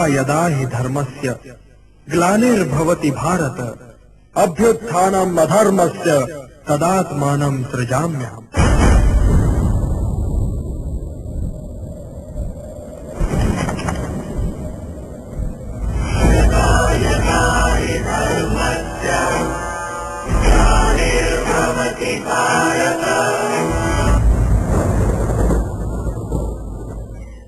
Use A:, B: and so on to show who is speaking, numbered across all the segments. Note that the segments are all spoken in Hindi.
A: यदा हि धर्मस्य ग्लानिर्भवति भारत अभ्युत्थानम् अधर्मस्य तदात्मानं सृजाम्यहम्।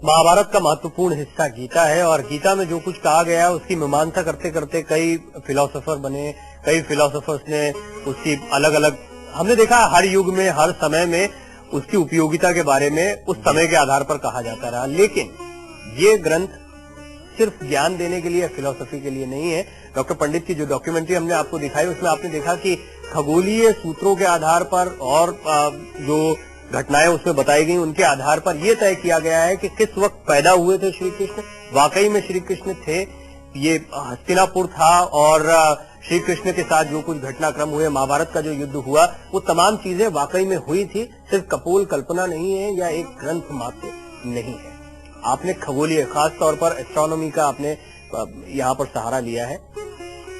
B: महाभारत का महत्वपूर्ण हिस्सा गीता है और गीता में जो कुछ कहा गया है उसकी मीमांसा करते करते कई फिलोसोफर बने, कई फिलोसोफर्स ने उसकी अलग अलग, हमने देखा हर युग में हर समय में उसकी उपयोगिता के बारे में उस समय के आधार पर कहा जाता रहा। लेकिन ये ग्रंथ सिर्फ ज्ञान देने के लिए या फिलोसफी के लिए नहीं है। डॉक्टर पंडित की जो डॉक्यूमेंट्री हमने आपको दिखाई उसमें आपने देखा कि खगोलीय सूत्रों के आधार पर और जो घटनाएं उसमें बताई गई उनके आधार पर यह तय किया गया है कि किस वक्त पैदा हुए थे श्री कृष्ण। वाकई में श्री कृष्ण थे, ये हस्तिनापुर था और श्री कृष्ण के साथ जो कुछ घटनाक्रम हुए, महाभारत का जो युद्ध हुआ, वो तमाम चीजें वाकई में हुई थी, सिर्फ कपोल कल्पना नहीं है या एक ग्रंथ मात्र नहीं है। आपने खगोलीय, खास तौर पर एस्ट्रोनॉमी का आपने यहाँ पर सहारा लिया है।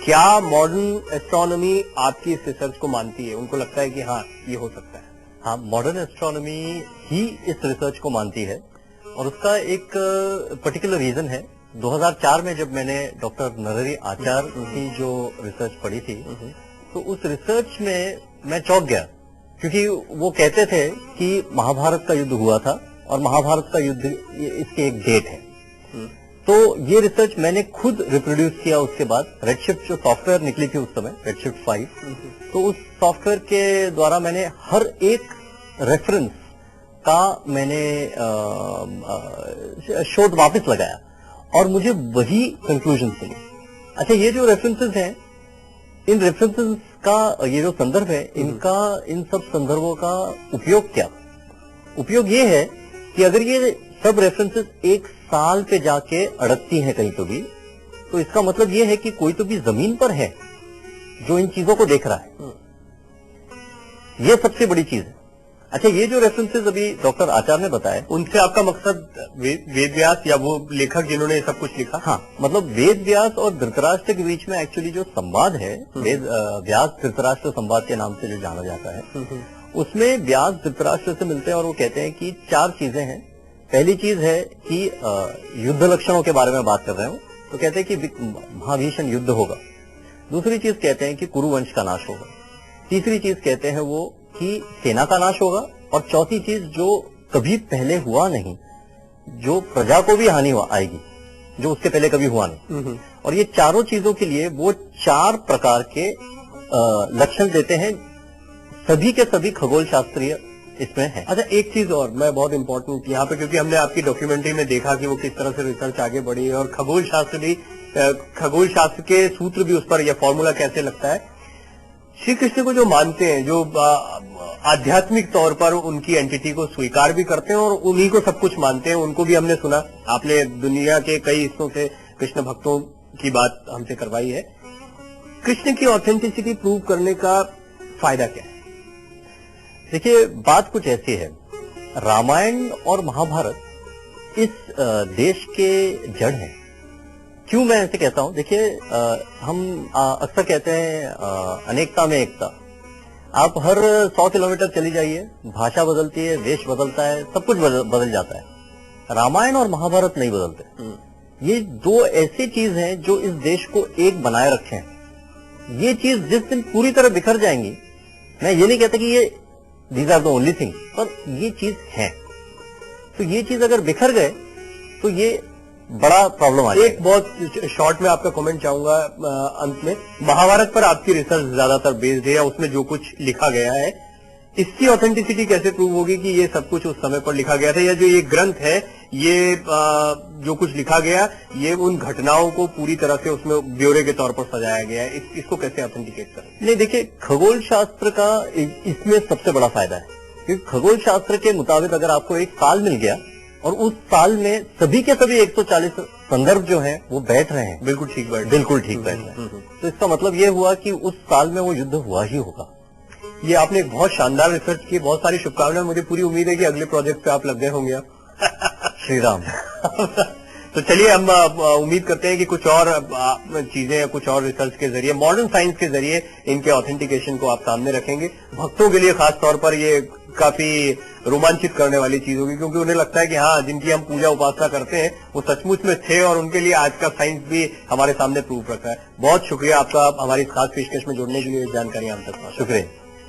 B: क्या मॉडर्न एस्ट्रोनॉमी आपकी इस रिसर्च को मानती है? उनको लगता है कि हाँ ये हो सकता है?
C: हाँ, मॉडर्न एस्ट्रोनॉमी ही इस रिसर्च को मानती है और उसका एक पर्टिकुलर रीजन है। 2004 में जब मैंने डॉक्टर नरहरि आचार्य की जो रिसर्च पढ़ी थी तो उस रिसर्च में मैं चौंक गया, क्योंकि वो कहते थे कि महाभारत का युद्ध हुआ था और महाभारत का युद्ध इसके एक डेट है। तो ये रिसर्च मैंने खुद रिप्रोड्यूस किया। उसके बाद रेडशिफ्ट जो सॉफ्टवेयर निकली थी उस समय, रेडशिफ्ट 5, तो उस सॉफ्टवेयर के द्वारा मैंने हर एक रेफरेंस का मैंने शोध वापस लगाया और मुझे वही कंक्लूजन मिली। अच्छा, ये जो रेफरेंसेस हैं, इन रेफरेंसेस का ये जो संदर्भ है, इनका इन सब संदर्भों का उपयोग क्या? उपयोग ये है कि अगर ये सब रेफरेंसेस एक साल पे जाके अड़कती हैं कहीं तो इसका मतलब ये है कि कोई तो भी जमीन पर है जो इन चीजों को देख रहा है। ये सबसे बड़ी चीज है। अच्छा, ये जो रेफरेंसेस अभी डॉक्टर आचार्य ने बताया,
B: उनसे आपका मकसद वेद व्यास या वो लेखक जिन्होंने ये सब कुछ लिखा?
C: हाँ, मतलब वेद व्यास और धृतराष्ट्र के बीच में एक्चुअली जो संवाद है, वेद व्यास धृतराष्ट्र संवाद के नाम से जो जाना जाता है, उसमें व्यास धृतराष्ट्र से मिलते हैं और वो कहते हैं कि 4 चीजें हैं। पहली चीज है कि युद्ध लक्षणों के बारे में बात कर रहे हो तो कहते हैं कि महाभीषण युद्ध होगा। दूसरी चीज कहते हैं कि कुरुवंश का नाश होगा। तीसरी चीज कहते हैं वो कि सेना का नाश होगा। और चौथी चीज जो कभी पहले हुआ नहीं, जो प्रजा को भी हानि आएगी, जो उसके पहले कभी हुआ नहीं। और ये चारों चीजों के लिए वो 4 प्रकार के लक्षण देते हैं। सभी के सभी खगोल शास्त्रीय इसमें है।
B: अच्छा, एक चीज और मैं बहुत इंपॉर्टेंट यहाँ पे, क्योंकि हमने आपकी डॉक्यूमेंट्री में देखा कि वो किस तरह से रिसर्च आगे बढ़ी है और खगोल शास्त्र के सूत्र भी उस पर, यह फॉर्मूला कैसे लगता है। श्री कृष्ण को जो मानते हैं, जो आध्यात्मिक तौर पर उनकी एंटिटी को स्वीकार भी करते हैं और उन्हीं को सब कुछ मानते हैं, उनको भी हमने सुना। आपने दुनिया के कई हिस्सों से कृष्ण भक्तों की बात हमसे करवाई है। कृष्ण की ऑथेंटिसिटी प्रूव करने का फायदा क्या है?
C: देखिए, बात कुछ ऐसी है, रामायण और महाभारत इस देश के जड़ हैं। क्यों मैं ऐसे कहता हूं? देखिए, हम अक्सर कहते हैं अनेकता में एकता। आप हर 100 किलोमीटर चली जाइए, भाषा बदलती है, देश बदलता है, सब कुछ बदल जाता है। रामायण और महाभारत नहीं बदलते। ये 2 ऐसी चीज हैं जो इस देश को एक बनाए रखे हैं। ये चीज जिस दिन पूरी तरह बिखर जाएंगी, मैं ये नहीं कहता कि ये these are the only thing, पर ये चीज है। तो ये चीज अगर बिखर गए तो ये बड़ा प्रॉब्लम आ जाएगा।
B: एक बहुत शॉर्ट में आपका कमेंट चाहूंगा अंत में। महाभारत पर आपकी रिसर्च ज्यादातर बेस्ड है या उसमें जो कुछ लिखा गया है, इसकी ऑथेंटिसिटी कैसे प्रूव होगी कि ये सब कुछ उस समय पर लिखा गया था, या जो ये ग्रंथ है, ये जो कुछ लिखा गया, ये उन घटनाओं को पूरी तरह से उसमें ब्यौरे के तौर पर सजाया गया है? इसको कैसे ऑथेंटिकेट करें?
C: नहीं, देखिए, खगोल शास्त्र का इसमें सबसे बड़ा फायदा है, क्योंकि खगोल शास्त्र के मुताबिक अगर आपको एक साल मिल गया और उस साल में सभी के सभी 140 संदर्भ जो हैं वो बैठ रहे हैं,
B: बिल्कुल ठीक बैठ रहे हैं,
C: तो इसका मतलब ये हुआ कि उस साल में वो युद्ध हुआ ही होगा।
B: ये आपने एक बहुत शानदार रिसर्च की, बहुत सारी शुभकामनाएं। मुझे पूरी उम्मीद है कि अगले प्रोजेक्ट पे आप लग गए होंगे। आप
C: श्री राम।
B: तो चलिए हम उम्मीद करते हैं कि कुछ और चीजें, कुछ और रिसर्च के जरिए, मॉडर्न साइंस के जरिए इनके ऑथेंटिकेशन को आप सामने रखेंगे। भक्तों के लिए खास तौर पर ये काफी रोमांचित करने वाली चीज होगी, क्योंकि उन्हें लगता है कि हाँ, जिनकी हम पूजा उपासना करते हैं वो सचमुच में थे, और उनके लिए आज का साइंस भी हमारे सामने प्रूफ रखा है। बहुत शुक्रिया आपका हमारी इस खास पेशकश में जुड़ने के लिए, जानकारी हम तक पहुंचाई।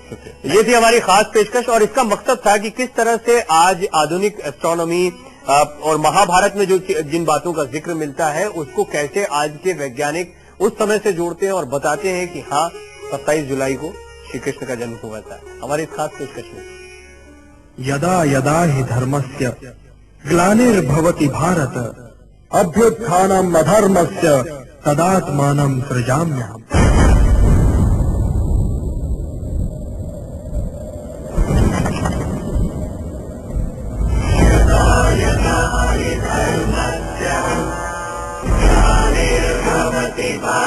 B: शुक्रिया। ये थी हमारी खास पेशकश, और इसका मकसद था कि किस तरह से आज आधुनिक एस्ट्रोनॉमी और महाभारत में जो जिन बातों का जिक्र मिलता है उसको कैसे आज के वैज्ञानिक उस समय से जोड़ते हैं और बताते हैं कि हाँ, 27 जुलाई को श्री कृष्ण का जन्म हुआ था। हमारी इस खास पेशकश में
A: यदा यदा हि धर्मस्य ग्लानिर्भवति भारत अभ्युत्थानम् अधर्मस्य तदात्मानं सृजाम्यहम्।
B: भारत